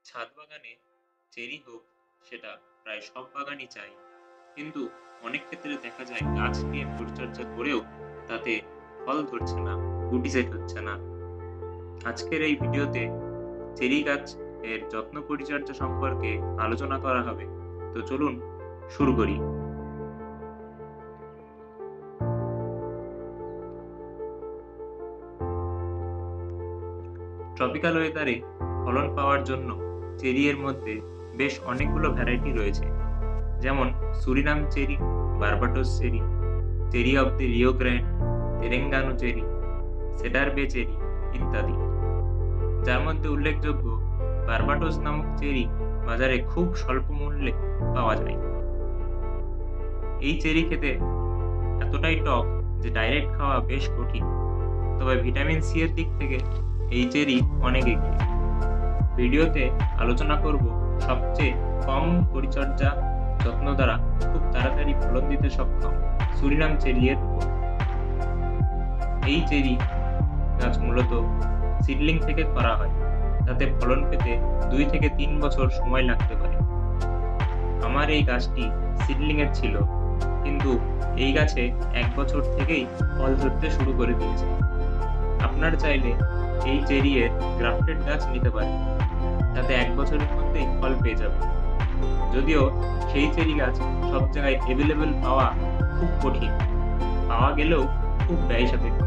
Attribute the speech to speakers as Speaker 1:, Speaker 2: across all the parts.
Speaker 1: ছাদ বাগানে চেরি হোক, সেটা প্রায় সব বাগানই চাই। কিন্তু অনেক ক্ষেত্রে দেখা যায় গাছ নিয়ে পরিচর্যা করেও তাতে ফল ধরছে না, গুটি সেট হচ্ছে না। আজকের এই ভিডিওতে চেরি গাছ এর যত্ন পরিচর্যা সম্পর্কে আলোচনা করা হবে। তো চলুন শুরু করি। ট্রপিক্যাল ওয়েদারে ফলন পাওয়ার জন্য চেরি এর মধ্যে বেশ অনেকগুলো ভ্যারাইটি রয়েছে, যেমন Surinam cherry, Barbados cherry, cherry of the Rio Grande, Terengganu cherry, cedar bay cherry ইত্যাদি। যার মধ্যে উল্লেখযোগ্য বার্বাটোস নামক চেরি বাজারে খুব স্বল্প মূল্যে পাওয়া যায়। এই চেরি খেতে এতটাই টক যে ডাইরেক্ট খাওয়া বেশ কঠিন, তবে ভিটামিন সি এর দিক থেকে এই চেরি অনেক এগিয়ে। ভিডিওতে আলোচনা করব সবচেয়ে কম পরিচর্যা যত্ন দ্বারা খুব তাড়াতাড়ি ফলন দিতে সক্ষম সুরিনাম চেরি এর উপর। এই চেরি গাছ মূলত সিডলিং থেকে করা হয়, তাতে ফলন পেতে 2 থেকে 3 বছর সময় লাগতে পারে। আমার এই গাছটি সিডলিং এর ছিল, কিন্তু এই গাছে 1 বছর থেকেই ফল ধরতে শুরু করে দিয়েছে। আপনার চাইলে এই চেরি এর গ্রাফটেড গাছ নিতে পারেন, তাতে 1 বছরের মধ্যেই ফল পেয়ে যাবে। যদিও সেই চেরি গাছ সব জায়গায় অ্যাভেলেবল পাওয়া খুব কঠিন, পাওয়া গেলেও খুব ব্যয় সাপেক্ষ।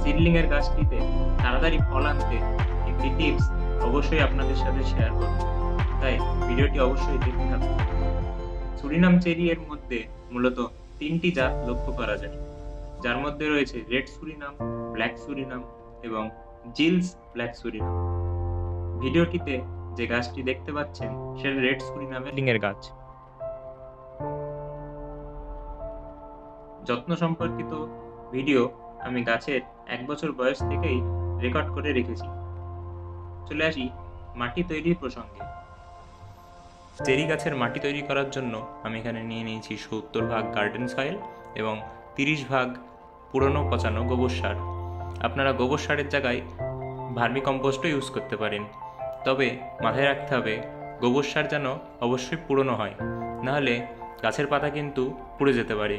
Speaker 1: সিডলিং এর গাছটিতে তাড়াতাড়ি ফল আনতে একটি টিপস অবশ্যই আপনাদের সাথে শেয়ার করব, তাই ভিডিওটি অবশ্যই দেখতে থাকুন। সুরিনাম চেরি এর মধ্যে মূলত 3টি জাত লক্ষ্য করা যায়, যার মধ্যে রয়েছে রেড সুরিনাম, ব্ল্যাক সুরিনাম এবং জিলস ব্ল্যাক সুরিনাম। ভিডিওটিতে যে গাছটি দেখতে পাচ্ছেন সেটা রেড সুরিনামের লিঙ্গের গাছ। যত্ন সম্পর্কিত ভিডিও আমি গাছের 1 বছর বয়স থেকেই রেকর্ড করে রেখেছি। চলে আসি মাটি তৈরির প্রসঙ্গে। চেরি গাছের মাটি তৈরি করার জন্য আমি এখানে নিয়ে নিয়েছি 70 ভাগ গার্ডেন সয়েল এবং 30 ভাগ পুরনো পচানো গোবর সার। আপনারা গোবর সারের জায়গায় ভার্মি কম্পোস্টও ইউজ করতে পারেন, তবে মাথায় রাখতে হবে গোবর সার যেন অবশ্যই পুরনো হয়, নাহলে গাছের পাতা কিন্তু পুড়ে যেতে পারে।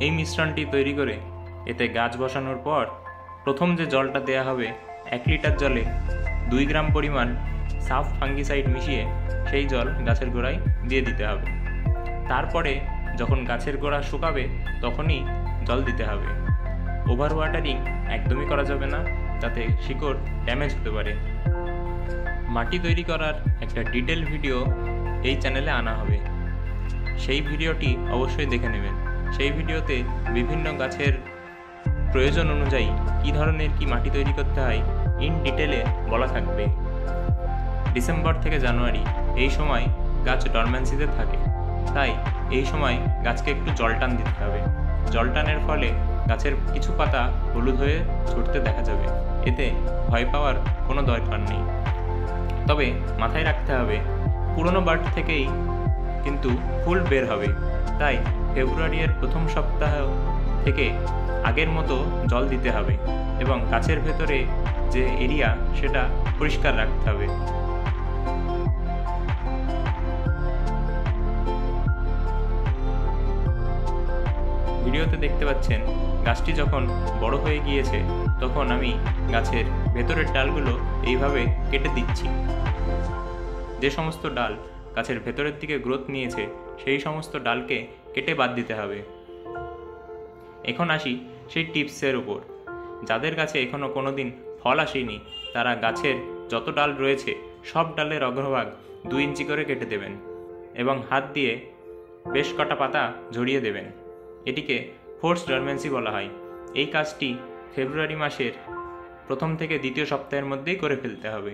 Speaker 1: এই মিশ্রণটি তৈরি করে এতে গাছ বসানোর পর প্রথম যে জলটা দেয়া হবে 1 লিটার জলে 2 গ্রাম পরিমাণ সাফ ফাঙ্গিসাইড মিশিয়ে সেই জল গাছের গোড়ায় দিয়ে দিতে হবে। তারপরে যখন গাছের গোড়া শুকাবে তখনই জল দিতে হবে। ওভার ওয়াটারিং একদমই করা যাবে না, তাতে শিকড় ড্যামেজ হতে পারে। মাটি তৈরি করার একটা ডিটেল ভিডিও এই চ্যানেলে আনা হবে, সেই ভিডিওটি অবশ্যই দেখে নেবেন। সেই ভিডিওতে বিভিন্ন গাছের প্রয়োজন অনুযায়ী কী ধরনের কি মাটি তৈরি করতে হয় ইন ডিটেলে বলা থাকবে। ডিসেম্বর থেকে জানুয়ারি এই সময় গাছ ডরম্যান্সিতে থাকে, তাই এই সময় গাছকে একটু জলটান দিতে হবে। জলটানের ফলে গাছের কিছু পাতা হলুদ হয়ে ছুটতে দেখা যাবে, এতে ভয় পাওয়ার কোনো দরকার নেই। তবে মাথায় রাখতে হবে পুরনো বার্ড থেকেই কিন্তু ফুল বের হবে, তাই ফেব্রুয়ারির প্রথম সপ্তাহ থেকে আগের মতো জল দিতে হবে এবং গাছের ভেতরে যে এরিয়া সেটা পরিষ্কার রাখতে হবে। ভিডিওতে দেখতে পাচ্ছেন গাছটি যখন বড় হয়ে গিয়েছে তখন আমি গাছের ভেতরের ডালগুলো এইভাবে কেটে দিচ্ছি। যে সমস্ত ডাল গাছের ভেতরের দিকে গ্রোথ নিয়েছে সেই সমস্ত ডালকে কেটে বাদ দিতে হবে। এখন আসি সেই টিপসের উপর। যাদের গাছে এখনও কোনো দিন ফল আসেনি তারা গাছের যত ডাল রয়েছে সব ডালের অগ্রভাগ 2 ইঞ্চি করে কেটে দেবেন এবং হাত দিয়ে বেশ কটা পাতা ঝরিয়ে দেবেন। এটিকে ফোর্স ডরমেন্সি বলা হয়। এই কাজটি ফেব্রুয়ারি মাসের প্রথম থেকে দ্বিতীয় সপ্তাহের মধ্যেই করে ফেলতে হবে।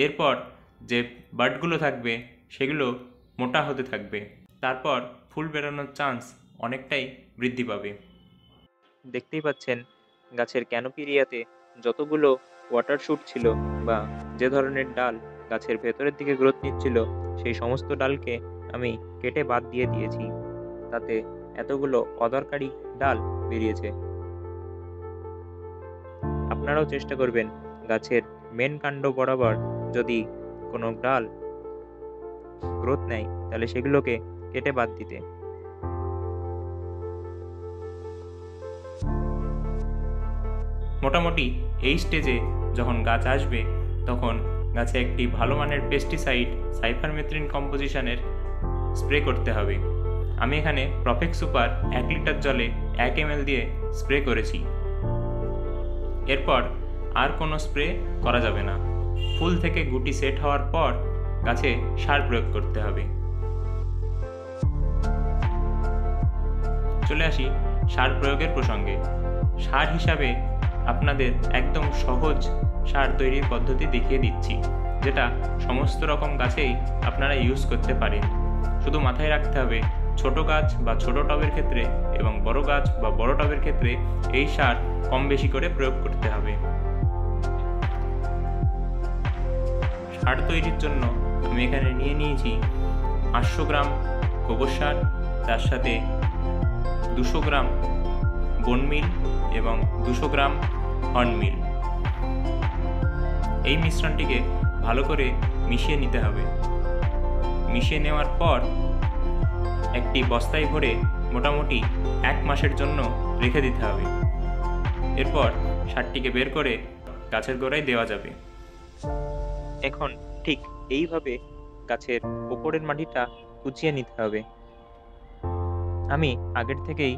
Speaker 1: এরপর যে বার্ডগুলো থাকবে সেগুলো মোটা হতে থাকবে, তারপর ফুল বেরোনোর চান্স অনেকটাই বৃদ্ধি পাবে। দেখতেই পাচ্ছেন গাছের ক্যানোপি এরিয়াতে যতগুলো ওয়াটার শুট ছিল বা যে ধরনের ডাল গাছের ভেতরের দিকে গ্রোথ নিচ্ছিল সেই সমস্ত ডালকে আমি কেটে বাদ দিয়ে দিয়েছি, তাতে এতগুলো অদরকারি ডাল বেরিয়েছে। আপনারাও চেষ্টা করবেন গাছের মেন কাণ্ড বরাবর যদি কোনো ডাল গ্রোথ নেয় তাহলে সেগুলোকে কেটে বাদ দিতে। মোটামুটি এই স্টেজে যখন গাছ আসবে তখন গাছে একটি ভালো মানের পেস্টিসাইড সাইপারমেথ্রিন কম্পোজিশনের স্প্রে করতে হবে। আমি এখানে প্রফেক্ট সুপার 1 লিটার জলে 1 ml দিয়ে স্প্রে করেছি। এরপর আর কোনো স্প্রে করা যাবে না। ফুল থেকে গুটি সেট হওয়ার পর গাছে সার প্রয়োগ করতে হবে। চলে আসি সার প্রয়োগের প্রসঙ্গে। সার হিসাবে আপনাদের একদম সহজ সার তৈরির পদ্ধতি দেখিয়ে দিচ্ছি, যেটা সমস্ত রকম গাছেই আপনারা ইউজ করতে পারেন। শুধু মাথায় রাখতে হবে ছোট গাছ বা ছোট টবের ক্ষেত্রে এবং বড় গাছ বা বড় টবের ক্ষেত্রে এই সার কম বেশি করে প্রয়োগ করতে হবে। সার তৈরির জন্য আমি এখানে নিয়ে নিয়েছি 500 গ্রাম গোবর সার, তার সাথে 200 গ্রাম বোন মিল এবং 200 গ্রাম হর্ন মিল। এই মিশ্রণটিকে ভালো করে মিশিয়ে নিতে হবে। মিশিয়ে নেওয়ার পর একটি বস্তায় ভরে মোটামুটি 1 মাসের জন্য রেখে দিতে হবে। এরপর সারটিকে বের করে গাছের গোড়ায় দেওয়া যাবে। এখন ঠিক এইভাবে গাছের উপরের মাটিটা কুচিয়ে নিতে হবে। আমি আগের থেকেই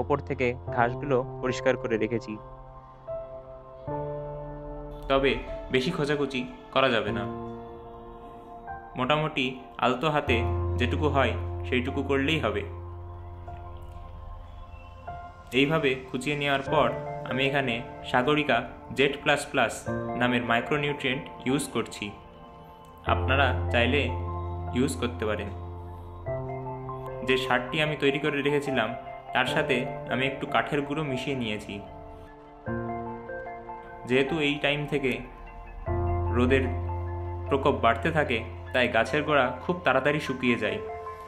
Speaker 1: ওপর থেকে ঘাসগুলো পরিষ্কার করে রেখেছি, তবে বেশি খোঁচাকুচি করা যাবে না। মোটামুটি আলতো হাতে যেটুকু হয় সেইটুকু করলেই হবে। এইভাবে কুচিয়ে নেওয়ার পর আমি এখানে সাগরিকা জেড প্লাস প্লাস নামের মাইক্রোনিউট্রিয়েন্ট ইউজ করছি। আপনারা চাইলে ইউজ করতে পারেন। যে সারটি আমি তৈরি করে রেখেছিলাম তার সাথে আমি একটু কাঠের গুঁড়ো মিশিয়ে নিয়েছি। যেহেতু এই টাইম থেকে রোদের প্রকোপ বাড়তে থাকে, তাই গাছের গোড়া খুব তাড়াতাড়ি শুকিয়ে যায়।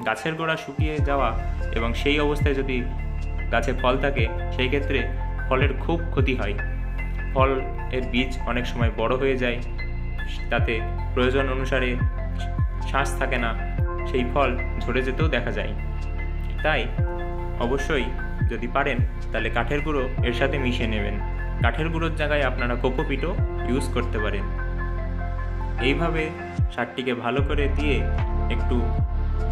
Speaker 1: গাছের গোড়া শুকিয়ে যাওয়া এবং সেই অবস্থায় যদি গাছে ফল থাকে, সেই ক্ষেত্রে ফলের খুব ক্ষতি হয়। ফলের বীজ অনেক সময় বড় হয়ে যায়, তাতে প্রয়োজন অনুসারে শ্বাস থাকে না, সেই ফল ঝরে যেতেও দেখা যায়। তাই অবশ্যই যদি পারেন তাহলে কাঠের গুঁড়ো এর সাথে মিশিয়ে নেবেন। কাঠের গুঁড়োর জায়গায় আপনারা কোকোপিটও ইউজ করতে পারেন। এইভাবে সারটিকে ভালো করে দিয়ে একটু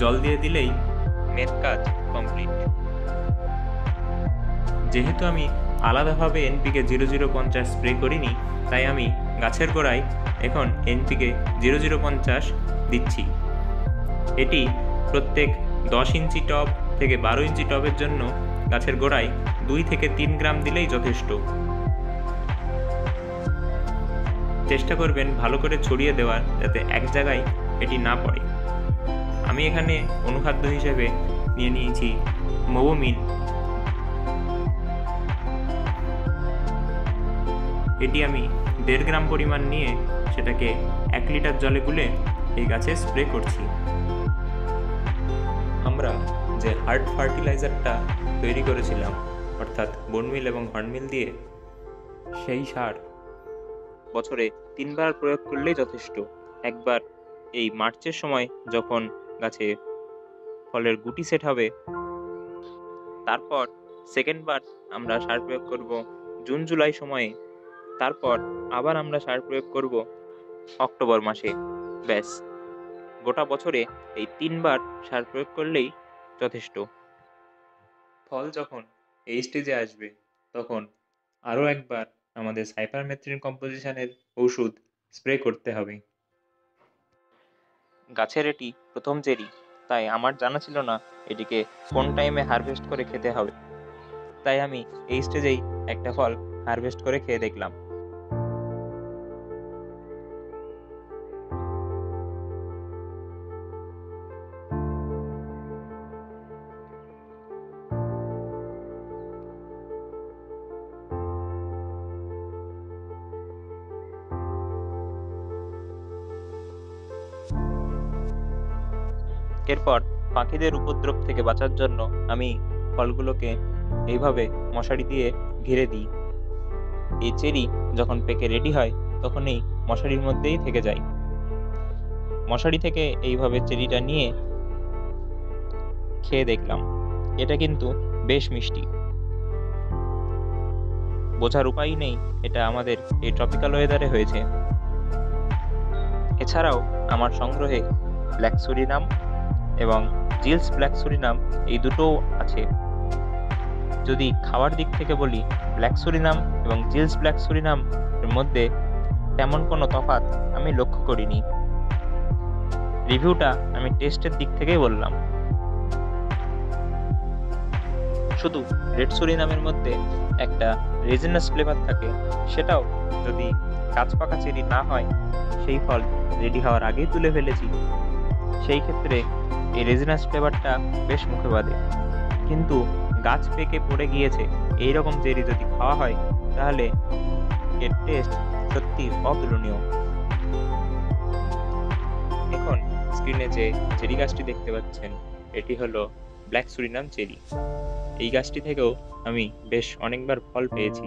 Speaker 1: জল দিয়ে দিলেই মেন কাজ কমপ্লিট। যেহেতু আমি আলাদাভাবে এনপিকে 0050 স্প্রে করিনি, তাই আমি গাছের গোড়ায় এখন এনপিকে 0050 দিচ্ছি। এটি প্রত্যেক 10 ইঞ্চি টব থেকে 12 ইঞ্চি টবের জন্য গাছের গোড়ায় 2 থেকে 3 গ্রাম দিলেই যথেষ্ট। চেষ্টা করবেন ভালো করে ছড়িয়ে দেওয়ার, যাতে এক জায়গায় এটি না পড়ে। আমি এখানে অনুখাদ্য হিসেবে নিয়ে নিয়েছি মোবোমিল। এটি আমি 1.5 গ্রাম পরিমাণ নিয়ে সেটাকে 1 লিটার জলে গুলে এই গাছে স্প্রে করছি। আমরা যে হার্ড ফার্টিলাইজারটা তৈরি করেছিলাম, অর্থাৎ বোনমিল এবং হর্নমিল দিয়ে, সেই সার বছরে 3 বার প্রয়োগ করলেই যথেষ্ট। একবার এই মার্চের সময় যখন গাছে ফলের গুটি সেট হবে, তারপর সেকেন্ড বার আমরা সার প্রয়োগ করব জুন জুলাই সময়ে, তারপর আবার আমরা সার প্রয়োগ করব অক্টোবর মাসে। ব্যাস, গোটা বছরে এই 3 বার সার প্রয়োগ করলেই যথেষ্ট। ফল যখন এই স্টেজে আসবে তখন আরও একবার আমাদের সাইপারমেথ্রিন কম্পোজিশনের ওষুধ স্প্রে করতে হবে। গাছের এটি প্রথম চেরি, তাই আমার জানা ছিল না এটিকে কোন টাইমে হারভেস্ট করে খেতে হবে। তাই আমি এই স্টেজেই একটা ফল হারভেস্ট করে খেয়ে দেখলাম। এরপর পাখিদের উপদ্রব থেকে বাঁচার জন্য আমি ফলগুলোকে এইভাবে মশারি দিয়ে ঘিরে দিই। এই চেরি যখন পেকে রেডি হয় তখনই মশারির মধ্যেই থেকে যাই। মশারি থেকে এইভাবে চেরিটা নিয়ে খেয়ে দেখলাম, এটা কিন্তু বেশ মিষ্টি। বোঝার উপায় নেই এটা আমাদের এই ট্রপিক্যাল ওয়েদারে হয়েছে। এছাড়াও আমার সংগ্রহে ব্ল্যাক সুরিনাম এবং জিলস ব্ল্যাক সুরিনাম এই দুটোও আছে। যদি খাওয়ার দিক থেকে বলি, ব্ল্যাক সুরিনাম এবং জিলস ব্ল্যাক সুরিনাম এর মধ্যে তেমন কোনো তফাৎ আমি লক্ষ্য করিনি। রিভিউটা আমি টেস্টের দিক থেকেই বললাম। শুধু রেড সুরিনামের মধ্যে একটা রেজিনাস ফ্লেভার থাকে, সেটাও যদি কাঁচ পাকা চেরি না হয়, সেই ফল রেডি হওয়ার আগেই তুলে ফেলেছি, সেই ক্ষেত্রে এই রেজিনাস ফ্লেভারটা বেশ মুখে বাঁধে। কিন্তু গাছ পেকে পড়ে গিয়েছে এইরকম চেরি যদি খাওয়া হয়, তাহলে এর টেস্ট সত্যি অতুলনীয়। এখন স্ক্রিনে যে চেরি গাছটি দেখতে পাচ্ছেন, এটি হলো ব্ল্যাক সুরিনাম চেরি। এই গাছটি থেকেও আমি বেশ অনেকবার ফল পেয়েছি।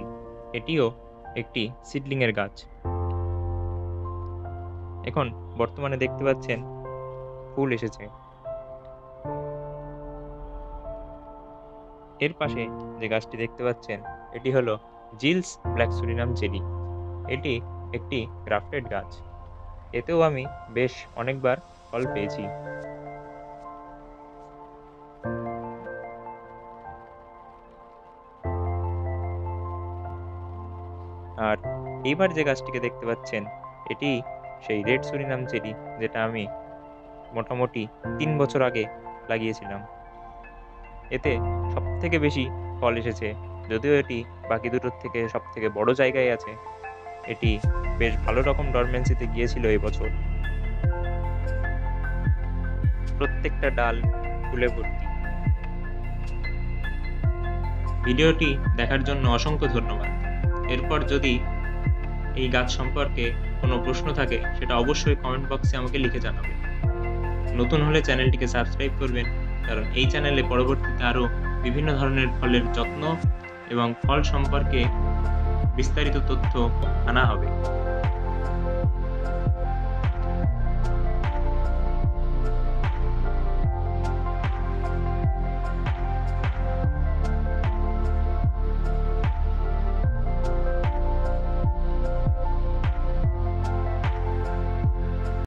Speaker 1: এটিও একটি সিডলিংয়ের গাছ। এখন বর্তমানে দেখতে পাচ্ছেন ফুল এসেছে। এর পাশে যে গাছটি দেখতে পাচ্ছেন, এটি হলো জিলস ব্ল্যাক সুরিনাম চেরি। এটি একটি গ্রাফটেড গাছ। এতেও আমি বেশ অনেকবার ফল পেয়েছি। আর এইবার যে গাছটিকে দেখতে পাচ্ছেন, এটি সেই রেড সুরিনাম চেরি, যেটা আমি মোটামুটি 3 বছর আগে লাগিয়েছিলাম। এতে সব থেকে বেশি ফল এসেছে, যদিও এটি বাকি দুটোর থেকে সব থেকে বড় জায়গায় আছে। এটি বেশ ভালো রকম ডরমেন্সিতে গিয়েছিল এবছর। প্রত্যেকটা ডাল ফুলে ভর্তি। ভিডিওটি দেখার জন্য অসংখ্য ধন্যবাদ। এরপর যদি এই গাছ সম্পর্কে কোনো প্রশ্ন থাকে, সেটা অবশ্যই কমেন্ট বক্সে আমাকে লিখে জানাবেন। নতুন হলে চ্যানেলটিকে সাবস্ক্রাইব করবেন, কারণ এই চ্যানেলে পরবর্তীতে আরও বিভিন্ন ধরনের ফলের যত্ন এবং ফল সম্পর্কে বিস্তারিত তথ্য আনা হবে।